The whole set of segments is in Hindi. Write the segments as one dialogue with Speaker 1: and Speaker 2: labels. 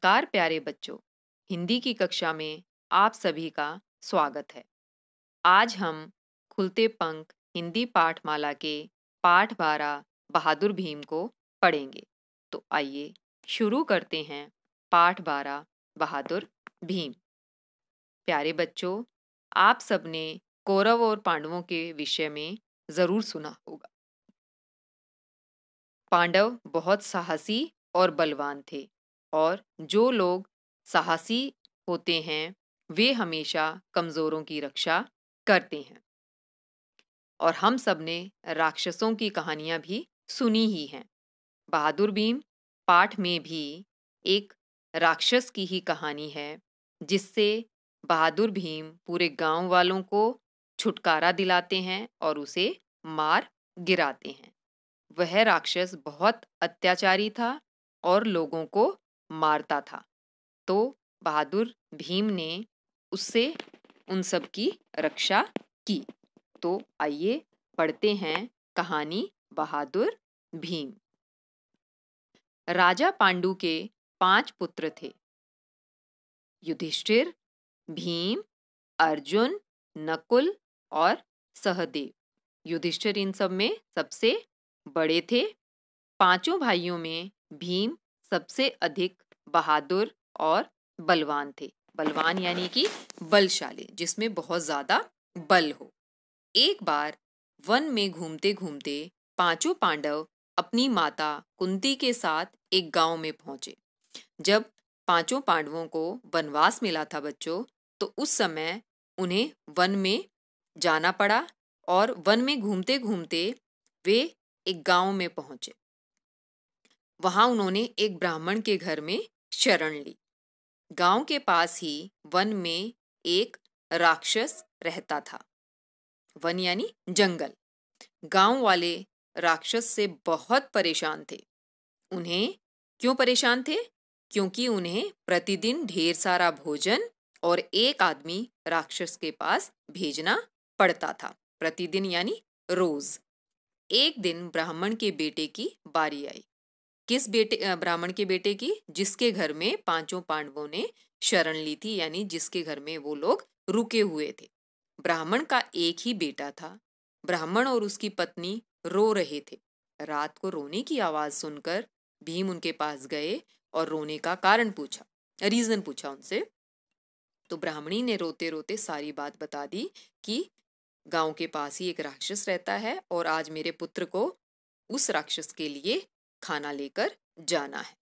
Speaker 1: नमस्कार प्यारे बच्चों, हिंदी की कक्षा में आप सभी का स्वागत है। आज हम खुलते पंख हिंदी पाठमाला के पाठ 12 बहादुर भीम को पढ़ेंगे। तो आइए शुरू करते हैं पाठ 12 बहादुर भीम। प्यारे बच्चों, आप सबने कौरव और पांडवों के विषय में जरूर सुना होगा। पांडव बहुत साहसी और बलवान थे और जो लोग साहसी होते हैं वे हमेशा कमजोरों की रक्षा करते हैं। और हम सब ने राक्षसों की कहानियां भी सुनी ही हैं। बहादुर भीम पाठ में भी एक राक्षस की ही कहानी है जिससे बहादुर भीम पूरे गांव वालों को छुटकारा दिलाते हैं और उसे मार गिराते हैं। वह राक्षस बहुत अत्याचारी था और लोगों को मारता था। तो बहादुर भीम ने उससे उन सब की रक्षा की। तो आइए पढ़ते हैं कहानी बहादुर भीम। राजा पांडु के 5 पुत्र थे। युधिष्ठिर, भीम, अर्जुन, नकुल और सहदेव। युधिष्ठिर इन सब में सबसे बड़े थे। 5 भाइयों में भीम सबसे अधिक बहादुर और बलवान थे। बलवान यानी कि बलशाली, जिसमें बहुत ज्यादा बल हो। एक बार वन में घूमते घूमते 5 पांडव अपनी माता कुंती के साथ एक गांव में पहुंचे। जब 5 पांडवों को वनवास मिला था बच्चों, तो उस समय उन्हें वन में जाना पड़ा और वन में घूमते घूमते वे एक गांव में पहुंचे। वहां उन्होंने एक ब्राह्मण के घर में शरण ली। गांव के पास ही वन में एक राक्षस रहता था। वन यानी जंगल। गांव वाले राक्षस से बहुत परेशान थे। उन्हें क्यों परेशान थे? क्योंकि उन्हें प्रतिदिन ढेर सारा भोजन और एक आदमी राक्षस के पास भेजना पड़ता था। प्रतिदिन यानी रोज। एक दिन ब्राह्मण के बेटे की बारी आई। किस बेटे? ब्राह्मण के बेटे की, जिसके घर में 5 पांडवों ने शरण ली थी, यानी जिसके घर में वो लोग रुके हुए थे। ब्राह्मण का एक ही बेटा था। ब्राह्मण और उसकी पत्नी रो रहे थे। रात को रोने की आवाज सुनकर भीम उनके पास गए और रोने का कारण पूछा, रीजन पूछा उनसे। तो ब्राह्मणी ने रोते रोते सारी बात बता दी कि गांव के पास ही एक राक्षस रहता है और आज मेरे पुत्र को उस राक्षस के लिए खाना लेकर जाना है।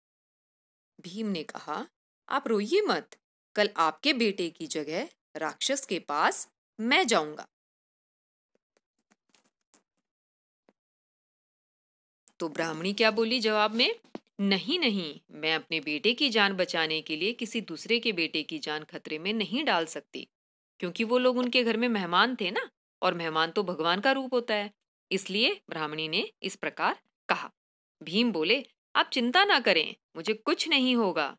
Speaker 1: भीम ने कहा, आप रोइए मत, कल आपके बेटे की जगह राक्षस के पास मैं जाऊंगा। तो ब्राह्मणी क्या बोली जवाब में? नहीं नहीं, मैं अपने बेटे की जान बचाने के लिए किसी दूसरे के बेटे की जान खतरे में नहीं डाल सकती, क्योंकि वो लोग उनके घर में मेहमान थे ना, और मेहमान तो भगवान का रूप होता है। इसलिए ब्राह्मणी ने इस प्रकार कहा। भीम बोले, आप चिंता ना करें, मुझे कुछ नहीं होगा।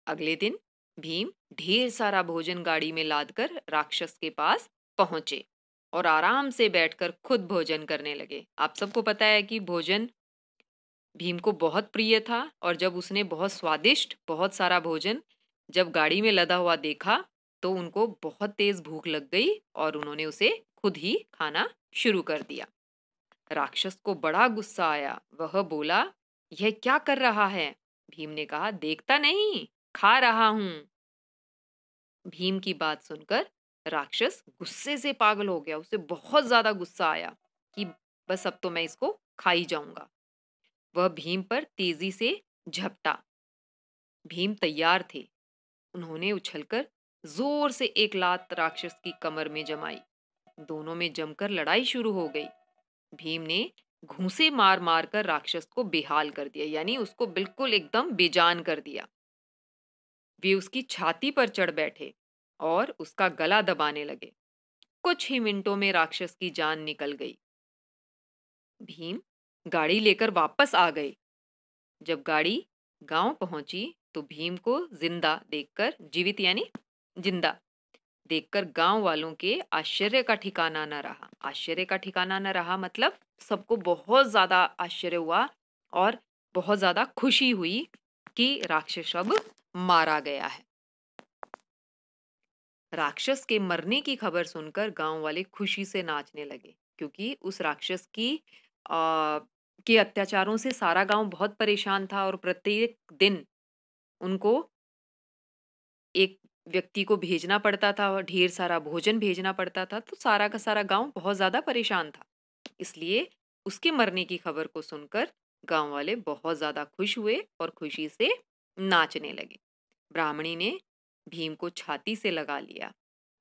Speaker 1: अगले दिन भीम ढेर सारा भोजन गाड़ी में लादकर राक्षस के पास पहुंचे और आराम से बैठकर खुद भोजन करने लगे। आप सबको पता है कि भोजन भीम को बहुत प्रिय था, और जब उसने बहुत स्वादिष्ट बहुत सारा भोजन जब गाड़ी में लदा हुआ देखा तो उनको बहुत तेज भूख लग गई और उन्होंने उसे खुद ही खाना शुरू कर दिया। राक्षस को बड़ा गुस्सा आया। वह बोला, यह क्या कर रहा है? भीम ने कहा, देखता नहीं, खा रहा हूं। भीम की बात सुनकर राक्षस गुस्से से पागल हो गया। उसे बहुत ज्यादा गुस्सा आया कि बस अब तो मैं इसको खा ही जाऊंगा। वह भीम पर तेजी से झपटा। भीम तैयार थे। उन्होंने उछलकर जोर से एक लात राक्षस की कमर में जमाई। दोनों में जमकर लड़ाई शुरू हो गई। भीम ने घूंसे मार मार कर राक्षस को बेहाल कर दिया, यानी उसको बिल्कुल एकदम बेजान कर दिया। वे उसकी छाती पर चढ़ बैठे और उसका गला दबाने लगे। कुछ ही मिनटों में राक्षस की जान निकल गई। भीम गाड़ी लेकर वापस आ गए। जब गाड़ी गांव पहुंची तो भीम को जिंदा देखकर, जीवित यानी जिंदा देखकर गांव वालों के आश्चर्य का ठिकाना न रहा। आश्चर्य का ठिकाना न रहा मतलब सबको बहुत ज्यादा आश्चर्य हुआ और बहुत ज्यादा खुशी हुई कि राक्षस अब मारा गया है। राक्षस के मरने की खबर सुनकर गांव वाले खुशी से नाचने लगे, क्योंकि उस राक्षस के अत्याचारों से सारा गांव बहुत परेशान था और प्रत्येक दिन उनको एक व्यक्ति को भेजना पड़ता था और ढेर सारा भोजन भेजना पड़ता था, तो सारा का सारा गांव बहुत ज्यादा परेशान था। इसलिए उसके मरने की खबर को सुनकर गांव वाले बहुत ज्यादा खुश हुए और खुशी से नाचने लगे। ब्राह्मणी ने भीम को छाती से लगा लिया।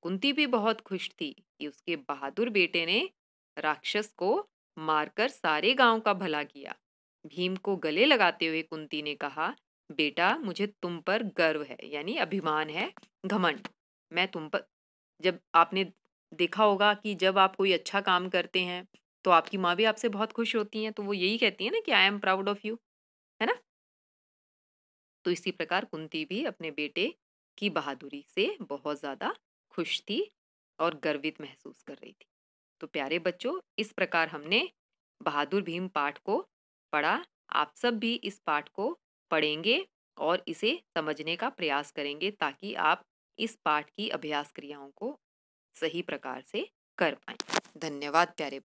Speaker 1: कुंती भी बहुत खुश थी कि उसके बहादुर बेटे ने राक्षस को मारकर सारे गांव का भला किया। भीम को गले लगाते हुए कुंती ने कहा, बेटा मुझे तुम पर गर्व है, यानी अभिमान है, घमंड। मैं तुम पर, जब आपने देखा होगा कि जब आप कोई अच्छा काम करते हैं तो आपकी माँ भी आपसे बहुत खुश होती हैं, तो वो यही कहती है ना कि I am proud of you, है ना। तो इसी प्रकार कुंती भी अपने बेटे की बहादुरी से बहुत ज्यादा खुश थी और गर्वित महसूस कर रही थी। तो प्यारे बच्चों, इस प्रकार हमने बहादुर भीम पाठ को पढ़ा। आप सब भी इस पाठ को पढ़ेंगे और इसे समझने का प्रयास करेंगे, ताकि आप इस पाठ की अभ्यास क्रियाओं को सही प्रकार से कर पाएं। धन्यवाद प्यारे।